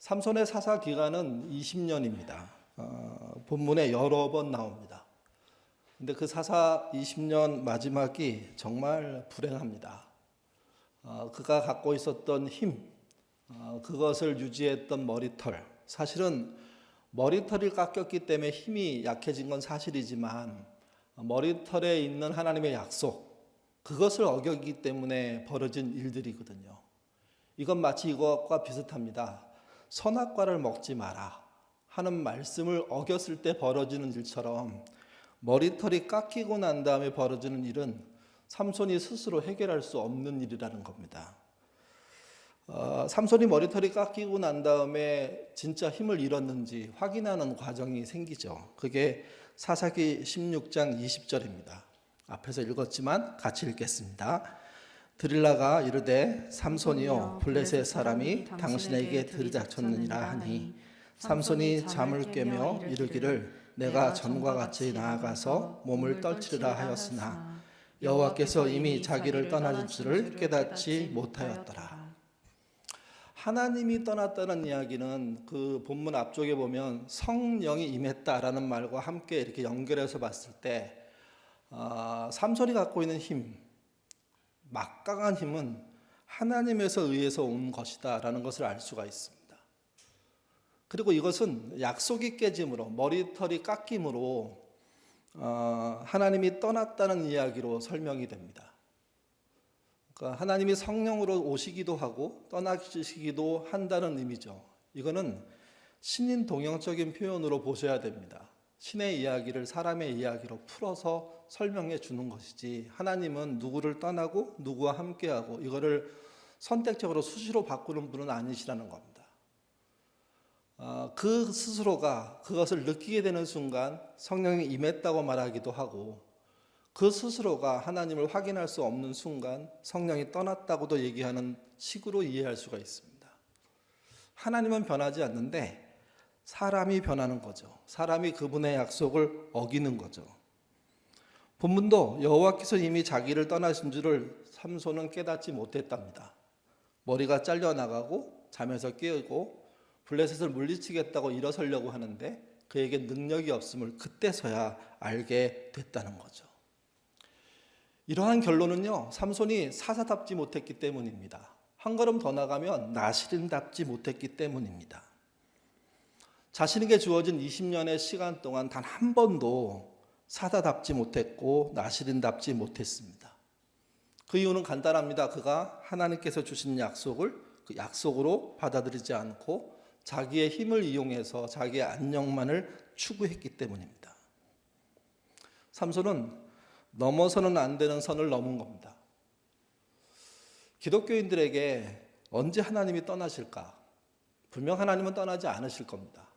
삼손의 사사 기간은 20년입니다. 본문에 여러 번 나옵니다. 근데 그 사사 20년 마지막이 정말 불행합니다. 그가 갖고 있었던 힘, 그것을 유지했던 머리털, 사실은 머리털이 깎였기 때문에 힘이 약해진 건 사실이지만 머리털에 있는 하나님의 약속, 그것을 어겼기 때문에 벌어진 일들이거든요. 이건 마치 이것과 비슷합니다. 선악과를 먹지 마라 하는 말씀을 어겼을 때 벌어지는 일처럼 머리털이 깎이고 난 다음에 벌어지는 일은 삼손이 스스로 해결할 수 없는 일이라는 겁니다. 삼손이 머리털이 깎이고 난 다음에 진짜 힘을 잃었는지 확인하는 과정이 생기죠. 그게 사사기 16장 20절입니다. 앞에서 읽었지만 같이 읽겠습니다. 드릴라가 이르되 삼손이여 블레셋 사람이 당신에게 들이닥쳤느니라 하니 삼손이 잠을 깨며 이르기를 내가 전과 같이 나아가서 몸을 떨치리라 하였으나 여호와께서 이미 자기를 떠나줄 줄을 깨닫지 못하였더라. 하나님이 떠났다는 이야기는 그 본문 앞쪽에 보면 성령이 임했다라는 말과 함께 이렇게 연결해서 봤을 때 삼손이 갖고 있는 힘, 막강한 힘은 하나님에서 의해서 온 것이다 라는 것을 알 수가 있습니다. 그리고 이것은 약속이 깨짐으로, 머리털이 깎임으로 하나님이 떠났다는 이야기로 설명이 됩니다. 그러니까 하나님이 성령으로 오시기도 하고 떠나시기도 한다는 의미죠. 이거는 신인 동형적인 표현으로 보셔야 됩니다. 신의 이야기를 사람의 이야기로 풀어서 설명해 주는 것이지 하나님은 누구를 떠나고 누구와 함께하고 이거를 선택적으로 수시로 바꾸는 분은 아니시라는 겁니다. 그 스스로가 그것을 느끼게 되는 순간 성령이 임했다고 말하기도 하고 그 스스로가 하나님을 확인할 수 없는 순간 성령이 떠났다고도 얘기하는 식으로 이해할 수가 있습니다. 하나님은 변하지 않는데 사람이 변하는 거죠. 사람이 그분의 약속을 어기는 거죠. 본문도 여호와께서 이미 자기를 떠나신 줄을 삼손은 깨닫지 못했답니다. 머리가 잘려나가고 잠에서 깨고 블레셋을 물리치겠다고 일어서려고 하는데 그에게 능력이 없음을 그때서야 알게 됐다는 거죠. 이러한 결론은요, 삼손이 사사답지 못했기 때문입니다. 한 걸음 더 나가면 나실인답지 못했기 때문입니다. 자신에게 주어진 20년의 시간 동안 단 한 번도 사사답지 못했고 나실인답지 못했습니다. 그 이유는 간단합니다. 그가 하나님께서 주신 약속을 그 약속으로 받아들이지 않고 자기의 힘을 이용해서 자기의 안녕만을 추구했기 때문입니다. 삼손은 넘어서는 안 되는 선을 넘은 겁니다. 기독교인들에게 언제 하나님이 떠나실까? 분명 하나님은 떠나지 않으실 겁니다.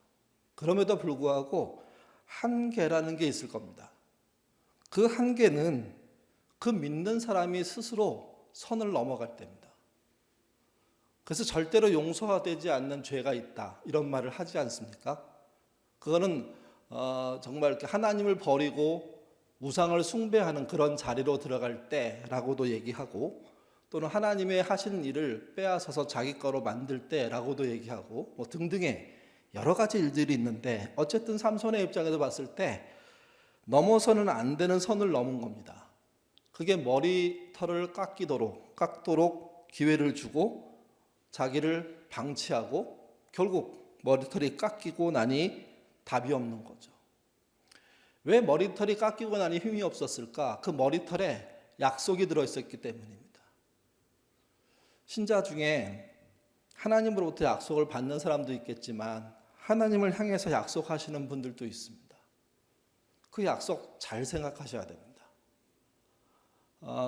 그럼에도 불구하고 한계라는 게 있을 겁니다. 그 한계는 그 믿는 사람이 스스로 선을 넘어갈 때입니다. 그래서 절대로 용서되지 않는 죄가 있다 이런 말을 하지 않습니까? 그거는 정말 이렇게 하나님을 버리고 우상을 숭배하는 그런 자리로 들어갈 때라고도 얘기하고 또는 하나님의 하신 일을 빼앗아서 자기 거로 만들 때라고도 얘기하고 뭐 등등의 여러 가지 일들이 있는데 어쨌든 삼손의 입장에서 봤을 때 넘어서는 안 되는 선을 넘은 겁니다. 그게 머리털을 깎도록 기회를 주고 자기를 방치하고 결국 머리털이 깎이고 나니 답이 없는 거죠. 왜 머리털이 깎이고 나니 힘이 없었을까? 그 머리털에 약속이 들어있었기 때문입니다. 신자 중에 하나님으로부터 약속을 받는 사람도 있겠지만 하나님을 향해서 약속하시는 분들도 있습니다. 그 약속 잘 생각하셔야 됩니다.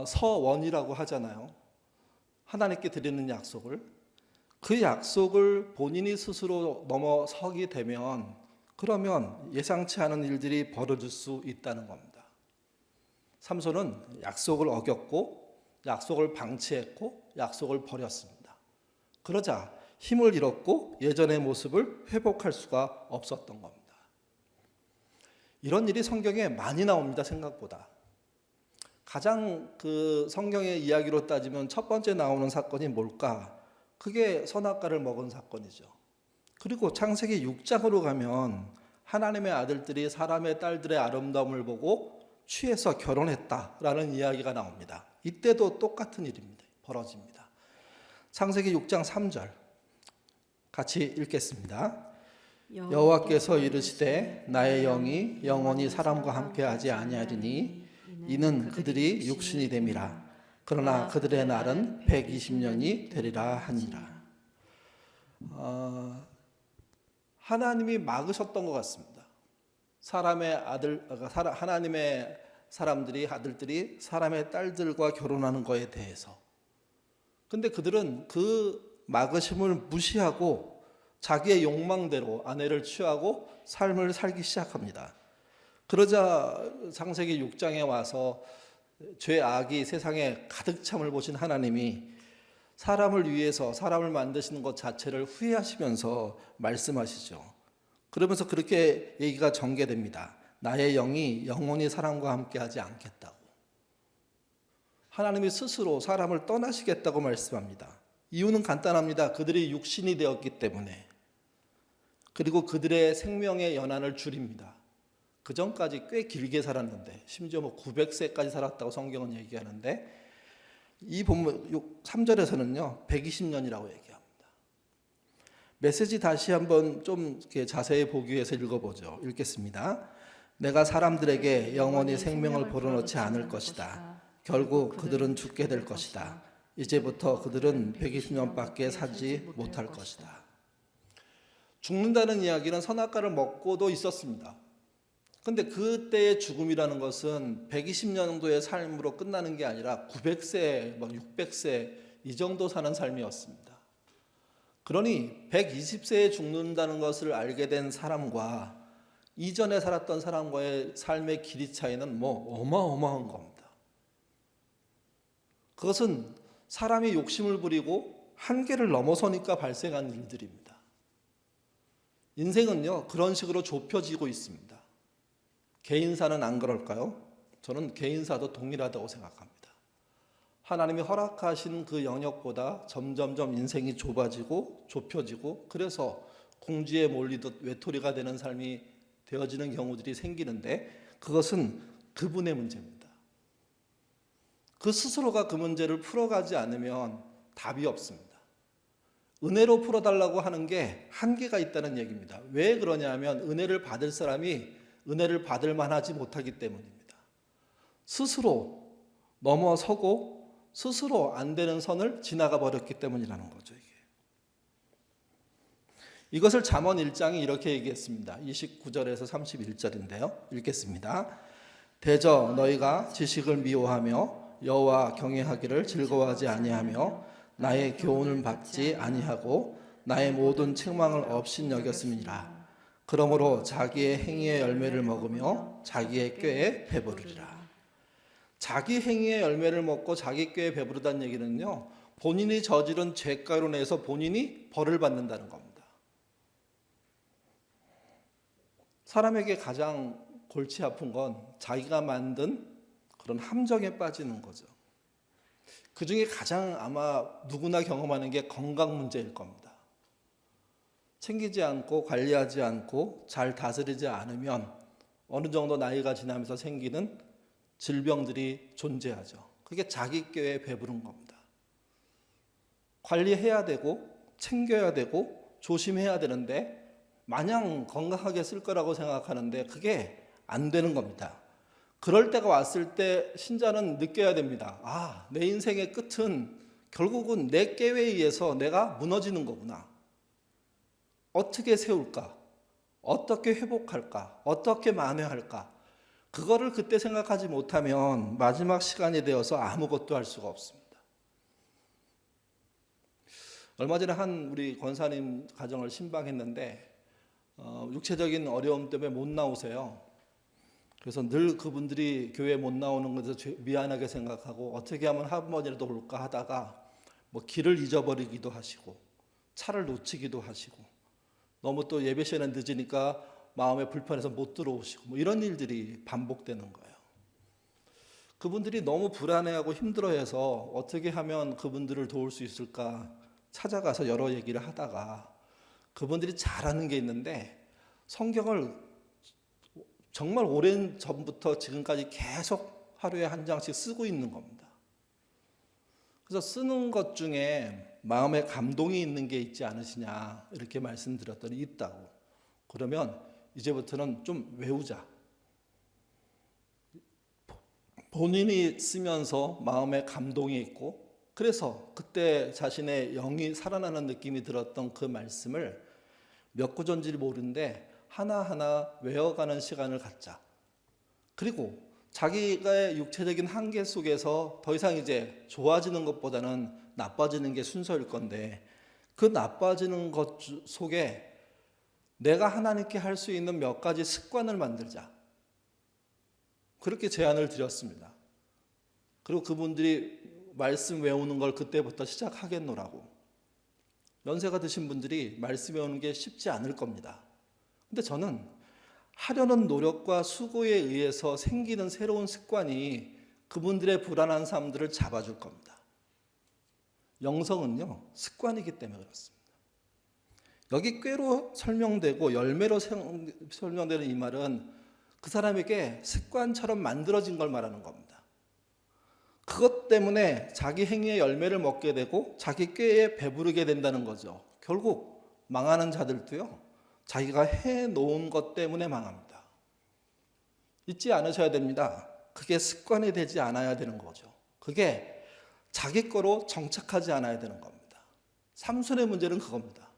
서원이라고 하잖아요. 하나님께 드리는 약속을. 그 약속을 본인이 스스로 넘어서게 되면 그러면 예상치 않은 일들이 벌어질 수 있다는 겁니다. 삼손은 약속을 어겼고 약속을 방치했고 약속을 버렸습니다. 그러자 힘을 잃었고 예전의 모습을 회복할 수가 없었던 겁니다. 이런 일이 성경에 많이 나옵니다. 생각보다. 가장 그 성경의 이야기로 따지면 첫 번째 나오는 사건이 뭘까? 그게 선악과를 먹은 사건이죠. 그리고 창세기 6장으로 가면 하나님의 아들들이 사람의 딸들의 아름다움을 보고 취해서 결혼했다라는 이야기가 나옵니다. 이때도 똑같은 일입니다. 벌어집니다. 창세기 6장 3절 같이 읽겠습니다. 여호와께서 이르시되 나의 영이 영원히 사람과 함께하지 아니하리니 이는 그들이 육신이 됨이라. 그러나 그들의 날은 120년이 되리라 하니라. 하나님이 막으셨던 것 같습니다. 하나님의 사람들이 아들들이 사람의 딸들과 결혼하는 것에 대해서. 근데 그들은 그 막으심을 무시하고 자기의 욕망대로 아내를 취하고 삶을 살기 시작합니다. 그러자 창세기 6장에 와서 죄악이 세상에 가득 참을 보신 하나님이 사람을 위해서 사람을 만드시는 것 자체를 후회하시면서 말씀하시죠. 그러면서 그렇게 얘기가 전개됩니다. 나의 영이 영원히 사람과 함께하지 않겠다고. 하나님이 스스로 사람을 떠나시겠다고 말씀합니다. 이유는 간단합니다. 그들이 육신이 되었기 때문에. 그리고 그들의 생명의 연한을 줄입니다. 그 전까지 꽤 길게 살았는데 심지어 900세까지 살았다고 성경은 얘기하는데 이 본문 3절에서는요 120년이라고 얘기합니다. 메시지 다시 한번 좀 이렇게 자세히 보기 위해서 읽어보죠. 읽겠습니다. 내가 사람들에게 영원히 생명을 불어넣지 않을 것이다. 결국 그들은 죽게 될 것이다. 이제부터 그들은 120년밖에 살지 못할 것이다. 죽는다는 이야기는 선악과를 먹고도 있었습니다. 근데 그때의 죽음이라는 것은 120년 정도의 삶으로 끝나는 게 아니라 900세, 600세 이 정도 사는 삶이었습니다. 그러니 120세에 죽는다는 것을 알게 된 사람과 이전에 살았던 사람과의 삶의 길이 차이는 어마어마한 겁니다. 그것은 사람이 욕심을 부리고 한계를 넘어서니까 발생한 일들입니다. 인생은요 그런 식으로 좁혀지고 있습니다. 개인사는 안 그럴까요? 저는 개인사도 동일하다고 생각합니다. 하나님이 허락하신 그 영역보다 점점점 인생이 좁아지고 좁혀지고 그래서 궁지에 몰리듯 외톨이가 되는 삶이 되어지는 경우들이 생기는데 그것은 그분의 문제입니다. 그 스스로가 그 문제를 풀어가지 않으면 답이 없습니다. 은혜로 풀어달라고 하는 게 한계가 있다는 얘기입니다. 왜 그러냐면 은혜를 받을 사람이 은혜를 받을 만하지 못하기 때문입니다. 스스로 넘어서고 스스로 안 되는 선을 지나가 버렸기 때문이라는 거죠. 이것을 잠언 1장이 이렇게 얘기했습니다. 29절에서 31절인데요. 읽겠습니다. 대저 너희가 지식을 미워하며 여호와 경외하기를 즐거워하지 아니하며 나의 교훈을 받지 아니하고 나의 모든 책망을 없인 여겼음이니라. 그러므로 자기의 행위의 열매를 먹으며 자기의 꾀에 배부르리라. 자기 행위의 열매를 먹고 자기 꾀에 배부르다는 얘기는요. 본인이 저지른 죄가로 내서 본인이 벌을 받는다는 겁니다. 사람에게 가장 골치 아픈 건 자기가 만든 그런 함정에 빠지는 거죠. 그 중에 가장 아마 누구나 경험하는 게 건강 문제일 겁니다. 챙기지 않고 관리하지 않고 잘 다스리지 않으면 어느 정도 나이가 지나면서 생기는 질병들이 존재하죠. 그게 자기 꾀에 배부른 겁니다. 관리해야 되고 챙겨야 되고 조심해야 되는데 마냥 건강하게 쓸 거라고 생각하는데 그게 안 되는 겁니다. 그럴 때가 왔을 때 신자는 느껴야 됩니다. 내 인생의 끝은 결국은 내 꾀에 의해서 내가 무너지는 거구나. 어떻게 세울까? 어떻게 회복할까? 어떻게 만회할까? 그거를 그때 생각하지 못하면 마지막 시간이 되어서 아무것도 할 수가 없습니다. 얼마 전에 한 우리 권사님 가정을 신방했는데 육체적인 어려움 때문에 못 나오세요. 그래서 늘 그분들이 교회에 못 나오는 것에 미안하게 생각하고 어떻게 하면 한 번이라도 올까 하다가 길을 잊어버리기도 하시고 차를 놓치기도 하시고 너무 또 예배 시간에 늦으니까 마음에 불편해서 못 들어오시고 이런 일들이 반복되는 거예요. 그분들이 너무 불안해하고 힘들어해서 어떻게 하면 그분들을 도울 수 있을까 찾아가서 여러 얘기를 하다가 그분들이 잘하는 게 있는데 성경을 정말 오랜 전부터 지금까지 계속 하루에 한 장씩 쓰고 있는 겁니다. 그래서 쓰는 것 중에 마음에 감동이 있는 게 있지 않으시냐 이렇게 말씀드렸더니 있다고. 그러면 이제부터는 좀 외우자. 본인이 쓰면서 마음에 감동이 있고 그래서 그때 자신의 영이 살아나는 느낌이 들었던 그 말씀을 몇 구절인지 모르는데 하나하나 외워가는 시간을 갖자. 그리고 자기의 육체적인 한계 속에서 더 이상 이제 좋아지는 것보다는 나빠지는 게 순서일 건데 그 나빠지는 것 속에 내가 하나님께 할 수 있는 몇 가지 습관을 만들자. 그렇게 제안을 드렸습니다. 그리고 그분들이 말씀 외우는 걸 그때부터 시작하겠노라고. 연세가 드신 분들이 말씀 외우는 게 쉽지 않을 겁니다. 근데 저는 하려는 노력과 수고에 의해서 생기는 새로운 습관이 그분들의 불안한 삶들을 잡아줄 겁니다. 영성은요, 습관이기 때문에 그렇습니다. 여기 꾀로 설명되고 열매로 설명되는 이 말은 그 사람에게 습관처럼 만들어진 걸 말하는 겁니다. 그것 때문에 자기 행위의 열매를 먹게 되고 자기 꾀에 배부르게 된다는 거죠. 결국 망하는 자들도요, 자기가 해놓은 것 때문에 망합니다. 잊지 않으셔야 됩니다. 그게 습관이 되지 않아야 되는 거죠. 그게 자기 거로 정착하지 않아야 되는 겁니다. 삼손의 문제는 그겁니다.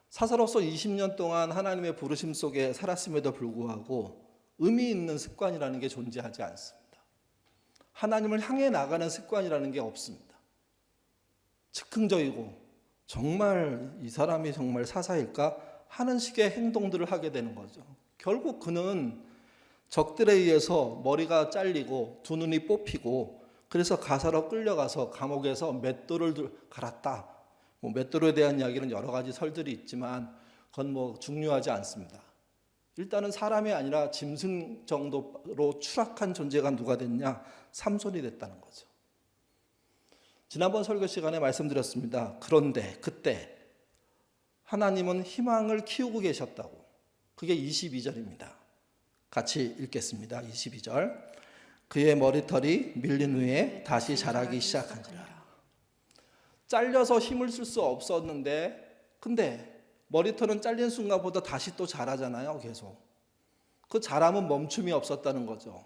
사사로서 20년 동안 하나님의 부르심 속에 살았음에도 불구하고 의미 있는 습관이라는 게 존재하지 않습니다. 하나님을 향해 나가는 습관이라는 게 없습니다. 즉흥적이고 정말 이 사람이 정말 사사일까 하는 식의 행동들을 하게 되는 거죠. 결국 그는 적들에 의해서 머리가 잘리고 두 눈이 뽑히고 그래서 가사로 끌려가서 감옥에서 맷돌을 갈았다. 맷돌에 대한 이야기는 여러 가지 설들이 있지만 그건 중요하지 않습니다. 일단은 사람이 아니라 짐승 정도로 추락한 존재가 누가 됐냐? 삼손이 됐다는 거죠. 지난번 설교 시간에 말씀드렸습니다. 그런데 그때 하나님은 희망을 키우고 계셨다고. 그게 22절입니다. 같이 읽겠습니다. 22절. 그의 머리털이 밀린 후에 다시 자라기 시작하니라. 잘려서 힘을 쓸 수 없었는데 근데 머리털은 잘린 순간보다 다시 또 자라잖아요. 계속. 그 자람은 멈춤이 없었다는 거죠.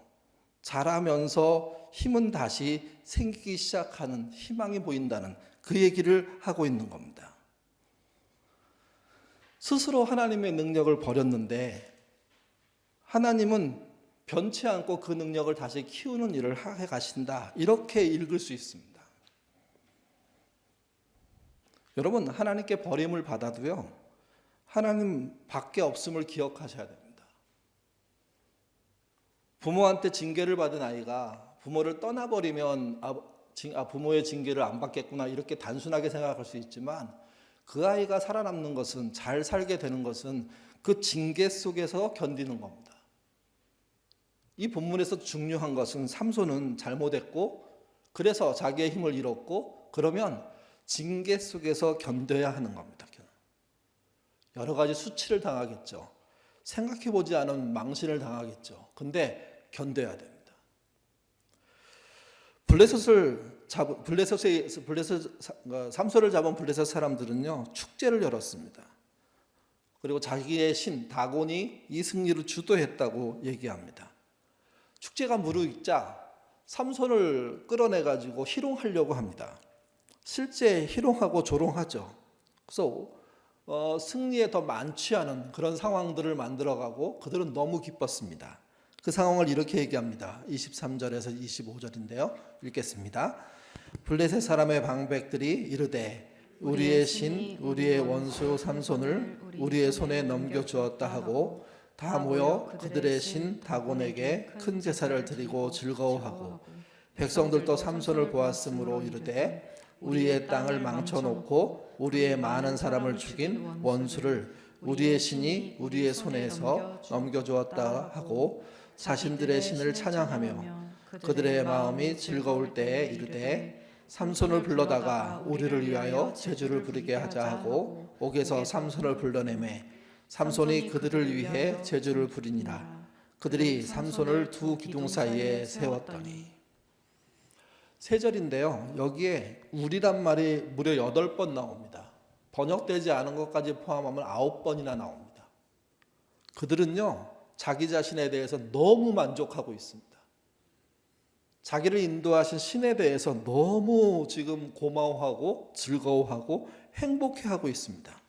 자라면서 힘은 다시 생기기 시작하는 희망이 보인다는 그 얘기를 하고 있는 겁니다. 스스로 하나님의 능력을 버렸는데 하나님은 변치 않고 그 능력을 다시 키우는 일을 해 가신다. 이렇게 읽을 수 있습니다. 여러분, 하나님께 버림을 받아도요, 하나님 밖에 없음을 기억하셔야 됩니다. 부모한테 징계를 받은 아이가 부모를 떠나버리면 부모의 징계를 안 받겠구나 이렇게 단순하게 생각할 수 있지만 그 아이가 살아남는 것은, 잘 살게 되는 것은 그 징계 속에서 견디는 겁니다. 이 본문에서 중요한 것은 삼손은 잘못했고 그래서 자기의 힘을 잃었고 그러면 징계 속에서 견뎌야 하는 겁니다. 여러 가지 수치를 당하겠죠. 생각해보지 않은 망신을 당하겠죠. 근데 견뎌야 됩니다. 삼손을 잡은 블레셋 사람들은요, 축제를 열었습니다. 그리고 자기의 신 다곤이 이 승리를 주도했다고 얘기합니다. 축제가 무르익자 삼손을 끌어내가지고 희롱하려고 합니다. 실제 희롱하고 조롱하죠. 그래서 승리에 더 만취하는 그런 상황들을 만들어가고 그들은 너무 기뻤습니다. 그 상황을 이렇게 얘기합니다. 23절에서 25절인데요. 읽겠습니다. 블레셋 사람의 방백들이 이르되 우리의 신 우리의 원수 삼손을 우리의 손에 넘겨주었다 하고 다 모여 그들의 신 다곤에게 큰 제사를 드리고 즐거워하고 백성들도 삼손을 보았으므로 이르되 우리의 땅을 망쳐놓고 우리의 많은 사람을 죽인 원수를 우리의 신이 우리의 손에서 넘겨주었다 하고 자신들의 신을 찬양하며 그들의 마음이 즐거울 때에 이르되 삼손을 불러다가 우리를 위하여 제주를 부리게 하자 하고 옥에서 삼손을 불러내매 삼손이 그들을 위해 제주를 부리니라. 그들이 삼손을 두 기둥 사이에 세웠더니. 세 절인데요. 여기에 우리란 말이 무려 8번 나옵니다. 번역되지 않은 것까지 포함하면 9번이나 나옵니다. 그들은요, 자기 자신에 대해서 너무 만족하고 있습니다. 자기를 인도하신 신에 대해서 너무 지금 고마워하고 즐거워하고 행복해하고 있습니다.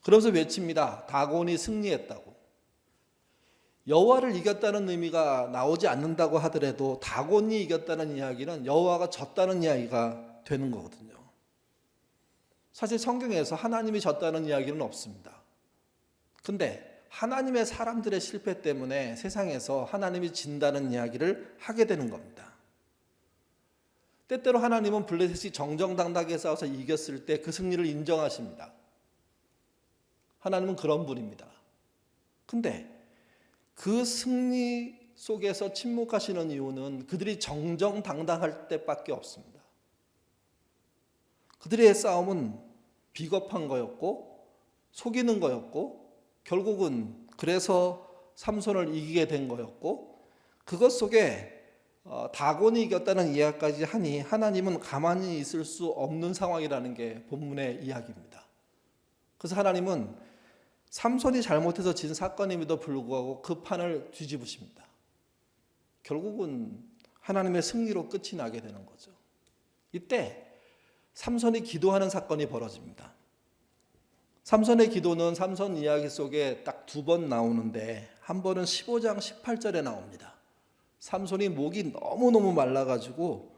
그러면서 외칩니다. 다곤이 승리했다고. 여호와를 이겼다는 의미가 나오지 않는다고 하더라도 다곤이 이겼다는 이야기는 여호와가 졌다는 이야기가 되는 거거든요. 사실 성경에서 하나님이 졌다는 이야기는 없습니다. 근데 하나님의 사람들의 실패 때문에 세상에서 하나님이 진다는 이야기를 하게 되는 겁니다. 때때로 하나님은 블레셋이 정정당당하게 싸워서 이겼을 때 그 승리를 인정하십니다. 하나님은 그런 분입니다. 근데 그 승리 속에서 침묵하시는 이유는 그들이 정정당당할 때밖에 없습니다. 그들의 싸움은 비겁한 거였고 속이는 거였고 결국은 그래서 삼손을 이기게 된 거였고 그것 속에 다곤이 이겼다는 이야기까지 하니 하나님은 가만히 있을 수 없는 상황이라는 게 본문의 이야기입니다. 그래서 하나님은 삼손이 잘못해서 진 사건임에도 불구하고 그 판을 뒤집으십니다. 결국은 하나님의 승리로 끝이 나게 되는 거죠. 이때 삼손이 기도하는 사건이 벌어집니다. 삼손의 기도는 삼손 이야기 속에 딱 2번 나오는데 한 번은 15장 18절에 나옵니다. 삼손이 목이 너무너무 말라가지고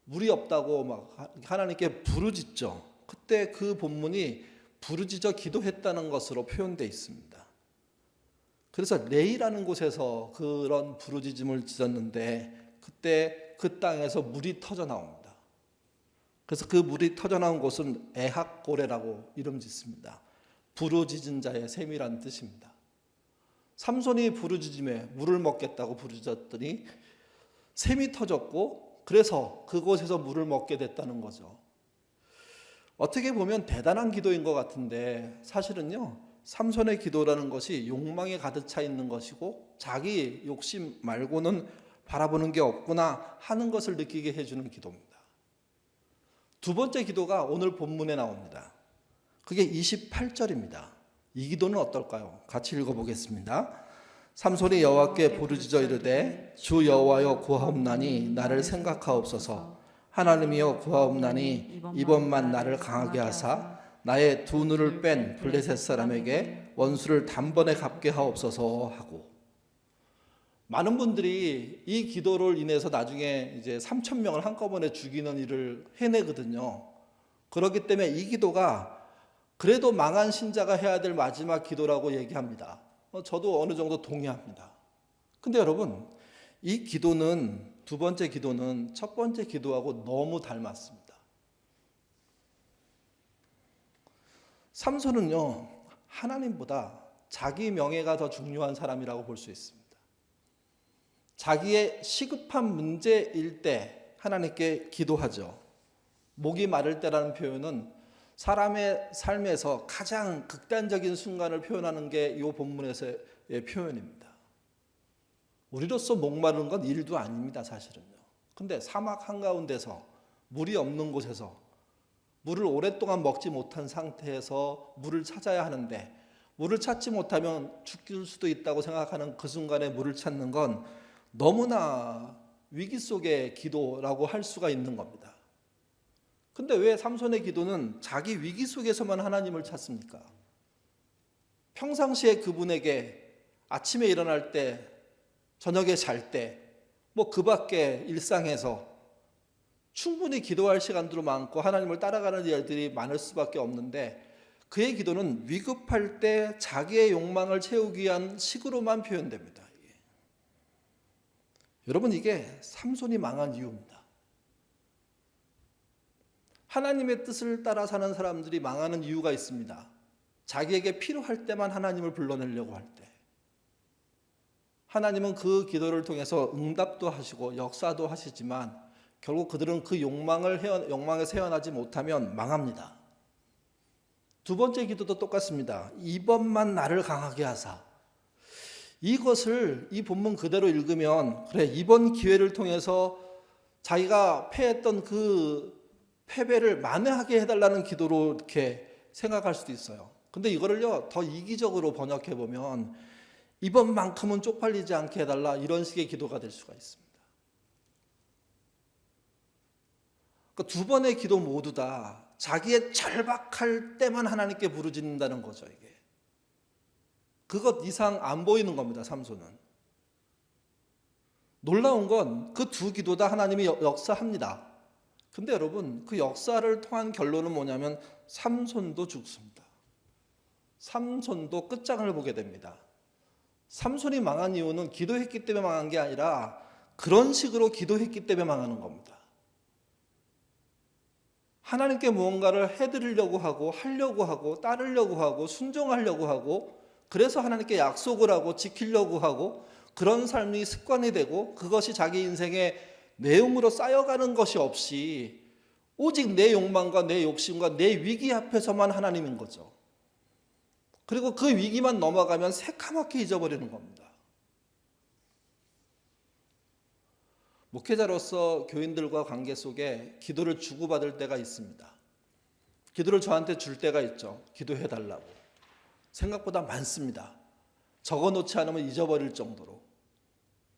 물이 없다고 막 하나님께 부르짖죠. 그때 그 본문이 부르짖어 기도했다는 것으로 표현되어 있습니다. 그래서 레이라는 곳에서 그런 부르짖음을 지었는데 그때 그 땅에서 물이 터져 나옵니다. 그래서 그 물이 터져 나온 곳은 에학고레라고 이름 짓습니다. 부르짖은 자의 셈이란 뜻입니다. 삼손이 부르짖음에 물을 먹겠다고 부르짖었더니 셈이 터졌고 그래서 그곳에서 물을 먹게 됐다는 거죠. 어떻게 보면 대단한 기도인 것 같은데 사실은요, 삼손의 기도라는 것이 욕망에 가득 차 있는 것이고 자기 욕심 말고는 바라보는 게 없구나 하는 것을 느끼게 해주는 기도입니다. 두 번째 기도가 오늘 본문에 나옵니다. 그게 28절입니다. 이 기도는 어떨까요? 같이 읽어보겠습니다. 삼손이 여호와께 부르짖어 이르되 주 여호와여 구하옵나니 나를 생각하옵소서. 하나님이여 구하옵나니 이번만 나를 강하게 하사 나의 두 눈을 뺀 블레셋 사람에게 원수를 단번에 갚게 하옵소서 하고, 많은 분들이 이 기도를 인해서 나중에 이제 3,000명을 한꺼번에 죽이는 일을 해내거든요. 그렇기 때문에 이 기도가 그래도 망한 신자가 해야 될 마지막 기도라고 얘기합니다. 저도 어느 정도 동의합니다. 근데 여러분, 이 기도는 두 번째 기도는 첫 번째 기도하고 너무 닮았습니다. 삼손은요, 하나님보다 자기 명예가 더 중요한 사람이라고 볼 수 있습니다. 자기의 시급한 문제일 때 하나님께 기도하죠. 목이 마를 때라는 표현은 사람의 삶에서 가장 극단적인 순간을 표현하는 게 이 본문에서의 표현입니다. 우리로서 목마른 건 일도 아닙니다, 사실은요. 근데 사막 한가운데서 물이 없는 곳에서 물을 오랫동안 먹지 못한 상태에서 물을 찾아야 하는데 물을 찾지 못하면 죽을 수도 있다고 생각하는 그 순간에 물을 찾는 건 너무나 위기 속의 기도라고 할 수가 있는 겁니다. 근데 왜 삼손의 기도는 자기 위기 속에서만 하나님을 찾습니까? 평상시에 그분에게 아침에 일어날 때, 저녁에 잘 때, 뭐 그 밖에 일상에서 충분히 기도할 시간도 많고 하나님을 따라가는 일들이 많을 수밖에 없는데 그의 기도는 위급할 때 자기의 욕망을 채우기 위한 식으로만 표현됩니다. 여러분, 이게 삼손이 망한 이유입니다. 하나님의 뜻을 따라 사는 사람들이 망하는 이유가 있습니다. 자기에게 필요할 때만 하나님을 불러내려고 할 때. 하나님은 그 기도를 통해서 응답도 하시고 역사도 하시지만 결국 그들은 그 욕망에서 헤어나지 못하면 망합니다. 두 번째 기도도 똑같습니다. 이번만 나를 강하게 하사. 이것을 이 본문 그대로 읽으면 그래, 이번 기회를 통해서 자기가 패했던 그 패배를 만회하게 해달라는 기도로 이렇게 생각할 수도 있어요. 근데 이거를요 더 이기적으로 번역해 보면 이번만큼은 쪽팔리지 않게 해달라, 이런 식의 기도가 될 수가 있습니다. 그러니까 두 번의 기도 모두 다 자기의 절박할 때만 하나님께 부르짖는다는 거죠. 이게 그것 이상 안 보이는 겁니다. 삼손은. 놀라운 건 그 두 기도 다 하나님이 역사합니다. 근데 여러분, 그 역사를 통한 결론은 뭐냐면 삼손도 죽습니다. 삼손도 끝장을 보게 됩니다. 삼손이 망한 이유는 기도했기 때문에 망한 게 아니라 그런 식으로 기도했기 때문에 망하는 겁니다. 하나님께 무언가를 해드리려고 하고 하려고 하고 따르려고 하고 순종하려고 하고, 그래서 하나님께 약속을 하고 지키려고 하고, 그런 삶이 습관이 되고 그것이 자기 인생의 내용으로 쌓여가는 것이 없이 오직 내 욕망과 내 욕심과 내 위기 앞에서만 하나님인 거죠. 그리고 그 위기만 넘어가면 새카맣게 잊어버리는 겁니다. 목회자로서 교인들과 관계 속에 기도를 주고받을 때가 있습니다. 기도를 저한테 줄 때가 있죠. 기도해달라고. 생각보다 많습니다. 적어놓지 않으면 잊어버릴 정도로.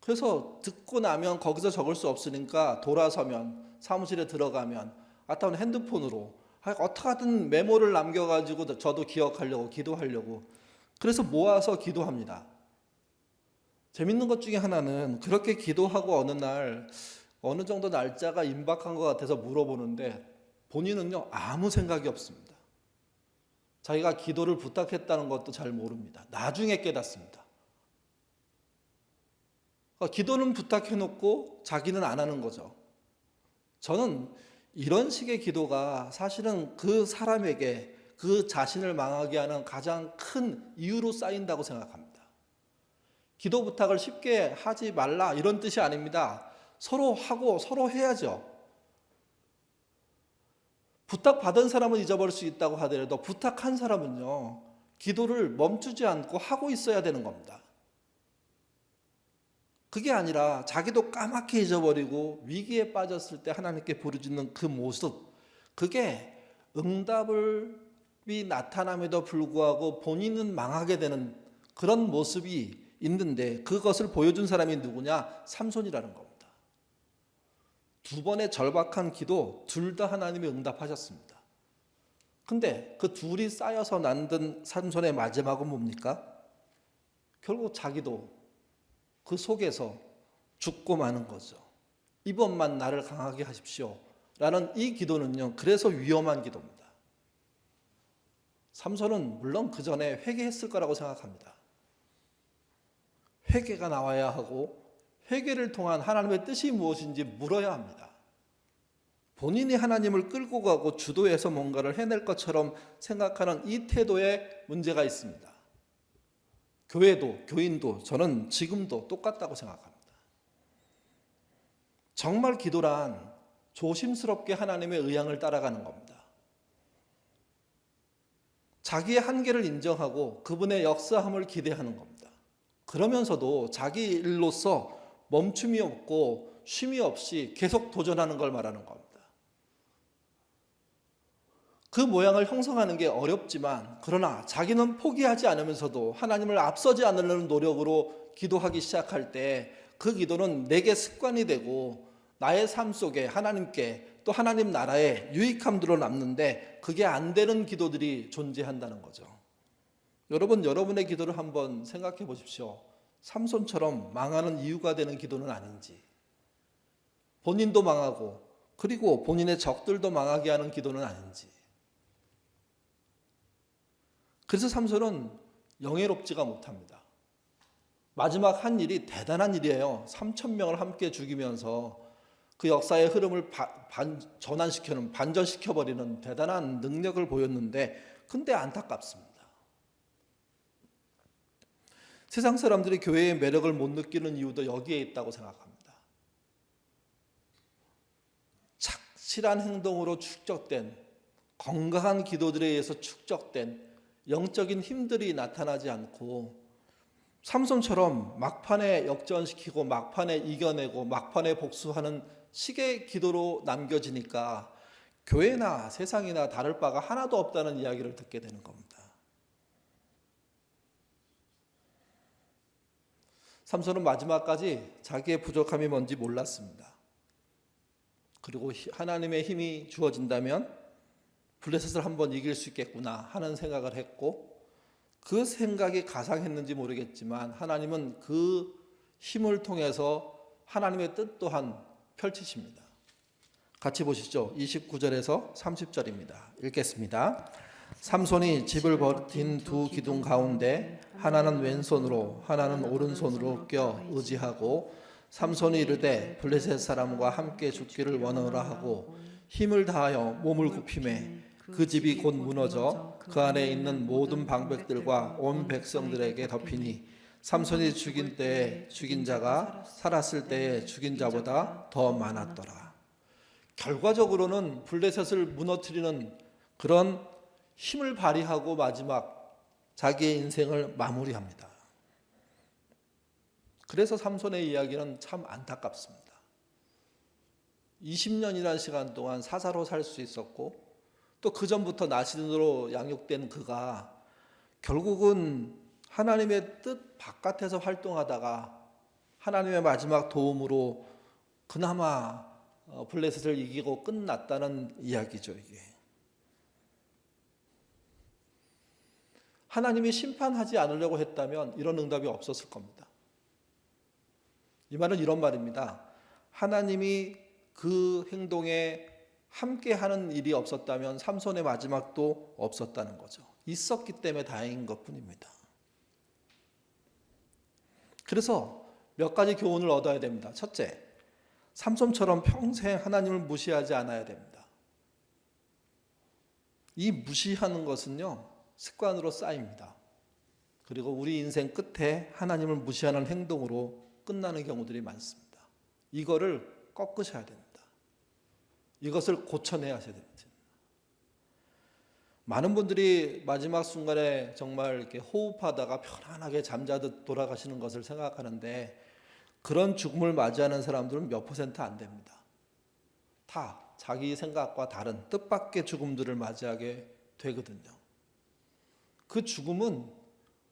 그래서 듣고 나면 거기서 적을 수 없으니까 돌아서면, 사무실에 들어가면 아따운 핸드폰으로 어떻게 하든 메모를 남겨가지고 저도 기억하려고, 기도하려고, 그래서 모아서 기도합니다. 재밌는 것 중에 하나는 그렇게 기도하고 어느 날 어느 정도 날짜가 임박한 것 같아서 물어보는데 본인은요 아무 생각이 없습니다. 자기가 기도를 부탁했다는 것도 잘 모릅니다. 나중에 깨닫습니다. 그러니까 기도는 부탁해놓고 자기는 안 하는 거죠. 저는 이런 식의 기도가 사실은 그 사람에게 그 자신을 망하게 하는 가장 큰 이유로 쌓인다고 생각합니다. 기도 부탁을 쉽게 하지 말라 이런 뜻이 아닙니다. 서로 하고 서로 해야죠. 부탁받은 사람은 잊어버릴 수 있다고 하더라도 부탁한 사람은요 기도를 멈추지 않고 하고 있어야 되는 겁니다. 그게 아니라 자기도 까맣게 잊어버리고 위기에 빠졌을 때 하나님께 부르짖는 그 모습, 그게 응답이 나타남에도 불구하고 본인은 망하게 되는 그런 모습이 있는데, 그것을 보여준 사람이 누구냐? 삼손이라는 겁니다. 두 번의 절박한 기도 둘 다 하나님이 응답하셨습니다. 근데 그 둘이 쌓여서 만든 삼손의 마지막은 뭡니까? 결국 자기도 그 속에서 죽고 마는 거죠. 이번만 나를 강하게 하십시오 라는 이 기도는요 그래서 위험한 기도입니다. 삼손은 물론 그 전에 회개했을 거라고 생각합니다. 회개가 나와야 하고 회개를 통한 하나님의 뜻이 무엇인지 물어야 합니다. 본인이 하나님을 끌고 가고 주도해서 뭔가를 해낼 것처럼 생각하는 이 태도에 문제가 있습니다. 교회도 교인도 저는 지금도 똑같다고 생각합니다. 정말 기도란 조심스럽게 하나님의 의향을 따라가는 겁니다. 자기의 한계를 인정하고 그분의 역사함을 기대하는 겁니다. 그러면서도 자기 일로서 멈춤이 없고 쉼이 없이 계속 도전하는 걸 말하는 겁니다. 그 모양을 형성하는 게 어렵지만, 그러나 자기는 포기하지 않으면서도 하나님을 앞서지 않으려는 노력으로 기도하기 시작할 때 그 기도는 내게 습관이 되고 나의 삶 속에 하나님께 또 하나님 나라에 유익함으로 남는데, 그게 안 되는 기도들이 존재한다는 거죠. 여러분, 여러분의 기도를 한번 생각해 보십시오. 삼손처럼 망하는 이유가 되는 기도는 아닌지, 본인도 망하고 그리고 본인의 적들도 망하게 하는 기도는 아닌지. 그래서 삼손은 영예롭지가 못합니다. 마지막 한 일이 대단한 일이에요. 3,000명을 함께 죽이면서 그 역사의 흐름을 반전시켜버리는 대단한 능력을 보였는데, 근데 안타깝습니다. 세상 사람들이 교회의 매력을 못 느끼는 이유도 여기에 있다고 생각합니다. 확실한 행동으로 축적된, 건강한 기도들에 의해서 축적된 영적인 힘들이 나타나지 않고 삼손처럼 막판에 역전시키고 막판에 이겨내고 막판에 복수하는 식의 기도로 남겨지니까 교회나 세상이나 다를 바가 하나도 없다는 이야기를 듣게 되는 겁니다. 삼손은 마지막까지 자기의 부족함이 뭔지 몰랐습니다. 그리고 하나님의 힘이 주어진다면 블레셋을 한번 이길 수 있겠구나 하는 생각을 했고, 그 생각이 가상했는지 모르겠지만 하나님은 그 힘을 통해서 하나님의 뜻 또한 펼치십니다. 같이 보시죠. 29절에서 30절입니다. 읽겠습니다. 삼손이 집을 버틴 두 기둥 가운데 하나는 왼손으로 하나는 오른손으로 껴 의지하고, 삼손이 이르되 블레셋 사람과 함께 죽기를 원하노라 하고 힘을 다하여 몸을 굽히매 그 집이 곧 무너져 그 안에 있는 모든 방백들과 온 백성들에게 덮이니, 삼손이 죽인 때에 죽인 자가 살았을 때에 죽인 자보다 더 많았더라. 결과적으로는 블레셋을 무너뜨리는 그런 힘을 발휘하고 마지막 자기의 인생을 마무리합니다. 그래서 삼손의 이야기는 참 안타깝습니다. 20년이라는 시간 동안 사사로 살 수 있었고, 또 그 전부터 나신으로 양육된 그가 결국은 하나님의 뜻 바깥에서 활동하다가 하나님의 마지막 도움으로 그나마 블레셋을 이기고 끝났다는 이야기죠. 이게 하나님이 심판하지 않으려고 했다면 이런 응답이 없었을 겁니다. 이 말은 이런 말입니다. 하나님이 그 행동에 함께하는 일이 없었다면 삼손의 마지막도 없었다는 거죠. 있었기 때문에 다행인 것뿐입니다. 그래서 몇 가지 교훈을 얻어야 됩니다. 첫째, 삼손처럼 평생 하나님을 무시하지 않아야 됩니다. 이 무시하는 것은요, 습관으로 쌓입니다. 그리고 우리 인생 끝에 하나님을 무시하는 행동으로 끝나는 경우들이 많습니다. 이거를 꺾으셔야 됩니다. 이것을 고쳐내야 됩니다. 많은 분들이 마지막 순간에 정말 이렇게 호흡하다가 편안하게 잠자듯 돌아가시는 것을 생각하는데, 그런 죽음을 맞이하는 사람들은 몇 퍼센트 안 됩니다. 다 자기 생각과 다른 뜻밖의 죽음들을 맞이하게 되거든요. 그 죽음은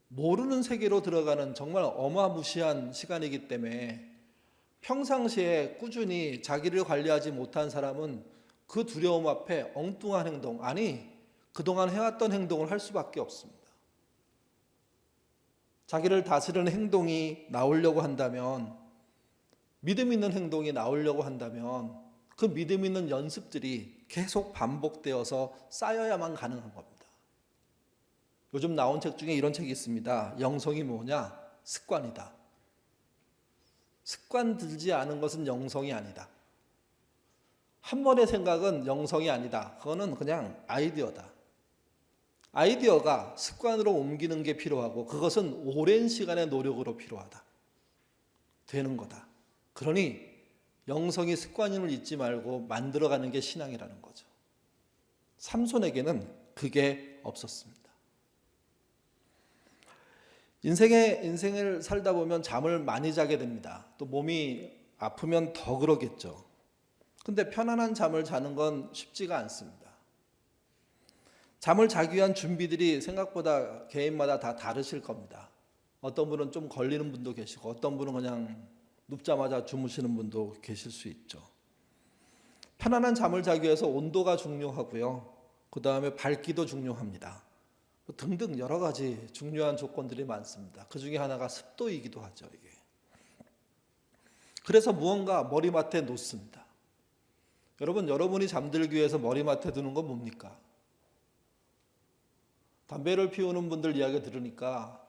모르는 세계로 들어가는 정말 어마무시한 시간이기 때문에 평상시에 꾸준히 자기를 관리하지 못한 사람은 그 두려움 앞에 엉뚱한 행동, 아니 그동안 해왔던 행동을 할 수밖에 없습니다. 자기를 다스리는 행동이 나오려고 한다면, 믿음 있는 행동이 나오려고 한다면 그 믿음 있는 연습들이 계속 반복되어서 쌓여야만 가능한 겁니다. 요즘 나온 책 중에 이런 책이 있습니다. 영성이 뭐냐? 습관이다. 습관 들지 않은 것은 영성이 아니다. 한 번의 생각은 영성이 아니다. 그거는 그냥 아이디어다. 아이디어가 습관으로 옮기는 게 필요하고, 그것은 오랜 시간의 노력으로 필요하다. 되는 거다. 그러니 영성이 습관임을 잊지 말고 만들어가는 게 신앙이라는 거죠. 삼손에게는 그게 없었습니다. 인생을 살다 보면 잠을 많이 자게 됩니다. 또 몸이 아프면 더 그러겠죠. 근데 편안한 잠을 자는 건 쉽지가 않습니다. 잠을 자기 위한 준비들이 생각보다 개인마다 다 다르실 겁니다. 어떤 분은 좀 걸리는 분도 계시고, 어떤 분은 그냥 눕자마자 주무시는 분도 계실 수 있죠. 편안한 잠을 자기 위해서 온도가 중요하고요. 그 다음에 밝기도 중요합니다. 등등 여러 가지 중요한 조건들이 많습니다. 그 중에 하나가 습도이기도 하죠. 이게. 그래서 무언가 머리맡에 놓습니다. 여러분이 잠들기 위해서 머리맡에 두는 건 뭡니까? 담배를 피우는 분들 이야기 들으니까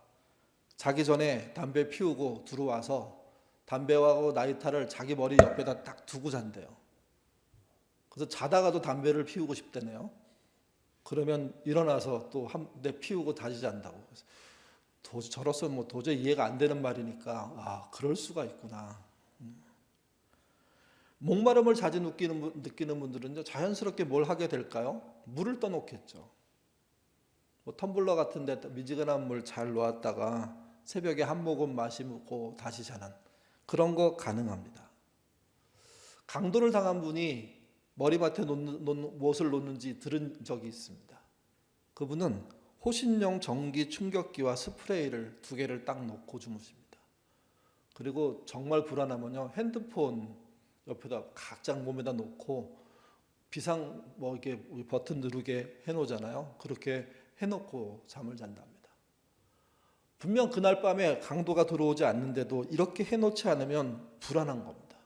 자기 전에 담배 피우고 들어와서 담배하고 라이터를 자기 머리 옆에다 딱 두고 잔대요. 그래서 자다가도 담배를 피우고 싶다네요. 그러면 일어나서 또 한 대 피우고 다시 잔다고. 저로서는 도저히 이해가 안 되는 말이니까 그럴 수가 있구나. 목마름을 자주 느끼는 분들은 자연스럽게 뭘 하게 될까요? 물을 떠놓겠죠. 뭐 텀블러 같은 데 미지근한 물 잘 놓았다가 새벽에 한 모금 마시고 다시 자는 그런 거 가능합니다. 강도를 당한 분이 머리맡에 무엇을 놓는지 들은 적이 있습니다. 그분은 호신용 전기 충격기와 스프레이를 2개를 딱 놓고 주무십니다. 그리고 정말 불안하면요, 핸드폰 옆에다 각자 몸에다 놓고 비상 뭐 이렇게 버튼 누르게 해놓잖아요. 그렇게 해놓고 잠을 잔답니다. 분명 그날 밤에 강도가 들어오지 않는데도 이렇게 해놓지 않으면 불안한 겁니다.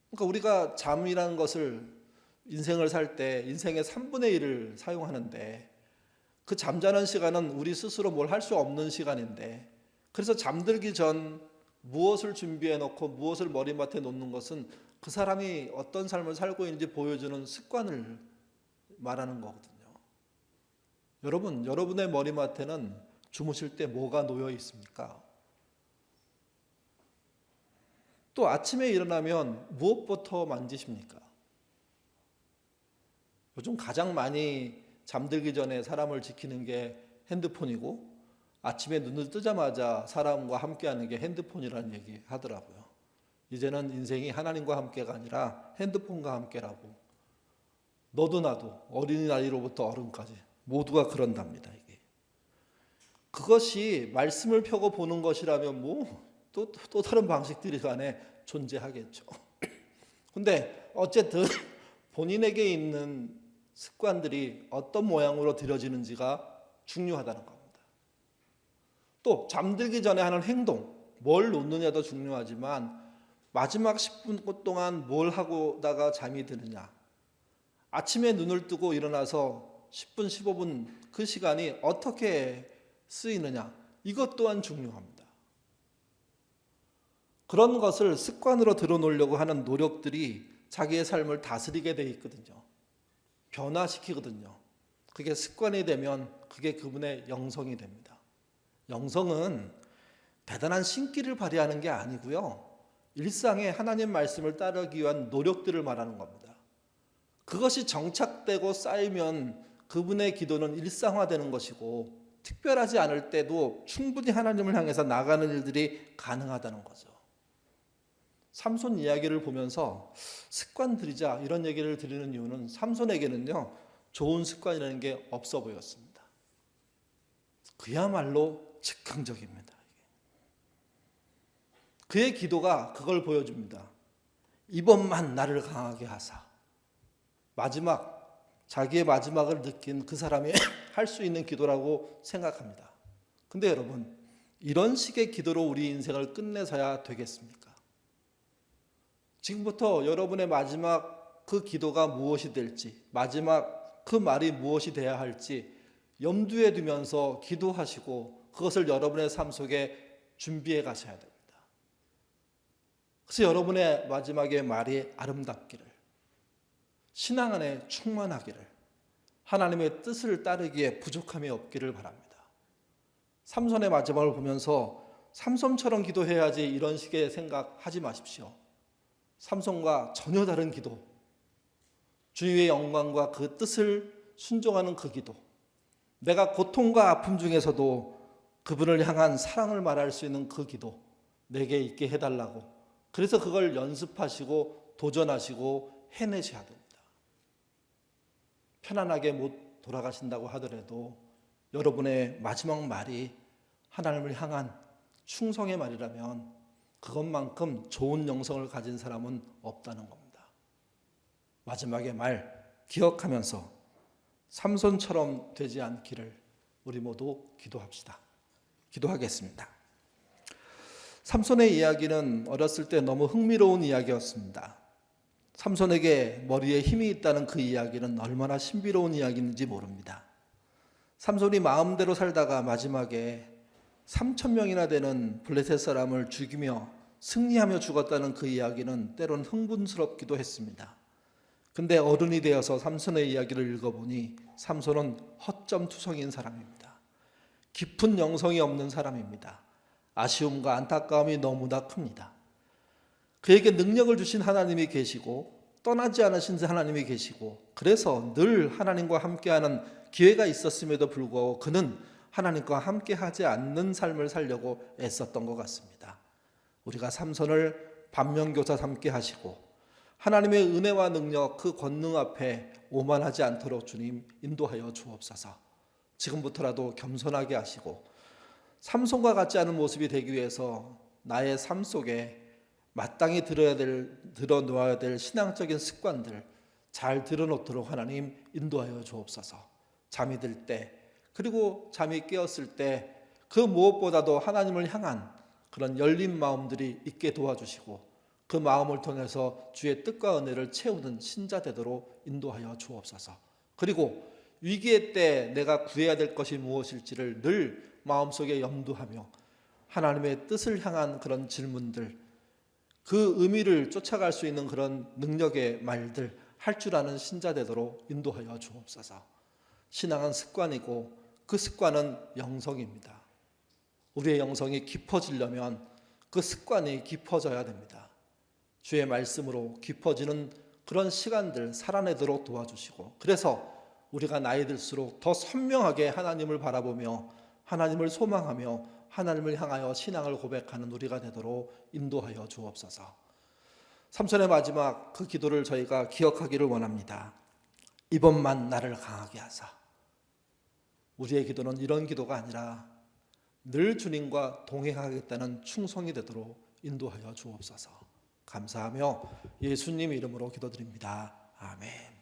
그러니까 우리가 잠이라는 것을 인생을 살 때 인생의 3분의 1을 사용하는데 그 잠자는 시간은 우리 스스로 뭘 할 수 없는 시간인데, 그래서 잠들기 전 무엇을 준비해 놓고 무엇을 머리맡에 놓는 것은 그 사람이 어떤 삶을 살고 있는지 보여주는 습관을 말하는 거거든요. 여러분, 여러분의 머리맡에는 주무실 때 뭐가 놓여 있습니까? 또 아침에 일어나면 무엇부터 만지십니까? 요즘 가장 많이 잠들기 전에 사람을 지키는 게 핸드폰이고, 아침에 눈을 뜨자마자 사람과 함께하는 게 핸드폰이라는 얘기 하더라고요. 이제는 인생이 하나님과 함께가 아니라 핸드폰과 함께라고. 너도 나도 어린이날로부터 어른까지 모두가 그런답니다. 이게 그것이 말씀을 펴고 보는 것이라면 뭐 또 다른 방식들이 간에 존재하겠죠. 근데 어쨌든 본인에게 있는 습관들이 어떤 모양으로 들여지는지가 중요하다는 겁니다. 또 잠들기 전에 하는 행동, 뭘 놓느냐도 중요하지만 마지막 10분 동안 뭘 하고다가 잠이 드느냐, 아침에 눈을 뜨고 일어나서 10분, 15분 그 시간이 어떻게 쓰이느냐, 이것 또한 중요합니다. 그런 것을 습관으로 들어놓으려고 하는 노력들이 자기의 삶을 다스리게 돼 있거든요. 변화시키거든요. 그게 습관이 되면 그게 그분의 영성이 됩니다. 영성은 대단한 신기를 발휘하는 게 아니고요, 일상에 하나님 말씀을 따르기 위한 노력들을 말하는 겁니다. 그것이 정착되고 쌓이면 그분의 기도는 일상화되는 것이고, 특별하지 않을 때도 충분히 하나님을 향해서 나가는 일들이 가능하다는 거죠. 삼손 이야기를 보면서 습관들이자 이런 얘기를 드리는 이유는 삼손에게는요, 좋은 습관이라는 게 없어 보였습니다. 그야말로 즉흥적입니다. 그의 기도가 그걸 보여줍니다. 이번만 나를 강하게 하사. 자기의 마지막을 느낀 그 사람이 할 수 있는 기도라고 생각합니다. 근데 여러분, 이런 식의 기도로 우리 인생을 끝내서야 되겠습니까? 지금부터 여러분의 마지막 그 기도가 무엇이 될지, 마지막 그 말이 무엇이 돼야 할지 염두에 두면서 기도하시고 그것을 여러분의 삶 속에 준비해 가셔야 됩니다. 그래서 여러분의 마지막의 말이 아름답기를, 신앙 안에 충만하기를, 하나님의 뜻을 따르기에 부족함이 없기를 바랍니다. 삼손의 마지막을 보면서 삼손처럼 기도해야지 이런 식의 생각하지 마십시오. 삼손과 전혀 다른 기도, 주의 영광과 그 뜻을 순종하는 그 기도, 내가 고통과 아픔 중에서도 그분을 향한 사랑을 말할 수 있는 그 기도 내게 있게 해달라고, 그래서 그걸 연습하시고 도전하시고 해내셔야 됩니다. 편안하게 못 돌아가신다고 하더라도 여러분의 마지막 말이 하나님을 향한 충성의 말이라면 그것만큼 좋은 영성을 가진 사람은 없다는 겁니다. 마지막의 말 기억하면서 삼손처럼 되지 않기를 우리 모두 기도합시다. 기도하겠습니다. 삼손의 이야기는 어렸을 때 너무 흥미로운 이야기였습니다. 삼손에게 머리에 힘이 있다는 그 이야기는 얼마나 신비로운 이야기인지 모릅니다. 삼손이 마음대로 살다가 마지막에 3,000명이나 되는 블레셋 사람을 죽이며 승리하며 죽었다는 그 이야기는 때론 흥분스럽기도 했습니다. 근데 어른이 되어서 삼손의 이야기를 읽어보니 삼손은 허점투성인 사람입니다. 깊은 영성이 없는 사람입니다. 아쉬움과 안타까움이 너무나 큽니다. 그에게 능력을 주신 하나님이 계시고 떠나지 않으신 하나님이 계시고 그래서 늘 하나님과 함께하는 기회가 있었음에도 불구하고 그는 하나님과 함께하지 않는 삶을 살려고 애썼던 것 같습니다. 우리가 삼손을 반면교사 삼게 하시고 하나님의 은혜와 능력 그 권능 앞에 오만하지 않도록 주님 인도하여 주옵소서. 지금부터라도 겸손하게 하시고 삼손과 같지 않은 모습이 되기 위해서 나의 삶 속에 마땅히 들어놓아야 될 신앙적인 습관들 잘 들어놓도록 하나님 인도하여 주옵소서. 잠이 들 때 그리고 잠이 깨었을 때 그 무엇보다도 하나님을 향한 그런 열린 마음들이 있게 도와주시고 그 마음을 통해서 주의 뜻과 은혜를 채우는 신자 되도록 인도하여 주옵소서. 그리고 위기의 때 내가 구해야 될 것이 무엇일지를 늘 마음속에 염두하며 하나님의 뜻을 향한 그런 질문들 그 의미를 쫓아갈 수 있는 그런 능력의 말들 할 줄 아는 신자 되도록 인도하여 주옵소서. 신앙은 습관이고 그 습관은 영성입니다. 우리의 영성이 깊어지려면 그 습관이 깊어져야 됩니다. 주의 말씀으로 깊어지는 그런 시간들 살아내도록 도와주시고 그래서 우리가 나이 들수록 더 선명하게 하나님을 바라보며 하나님을 소망하며 하나님을 향하여 신앙을 고백하는 우리가 되도록 인도하여 주옵소서. 삼손의 마지막 그 기도를 저희가 기억하기를 원합니다. 이번만 나를 강하게 하사. 우리의 기도는 이런 기도가 아니라 늘 주님과 동행하겠다는 충성이 되도록 인도하여 주옵소서. 감사하며 예수님 이름으로 기도드립니다. 아멘.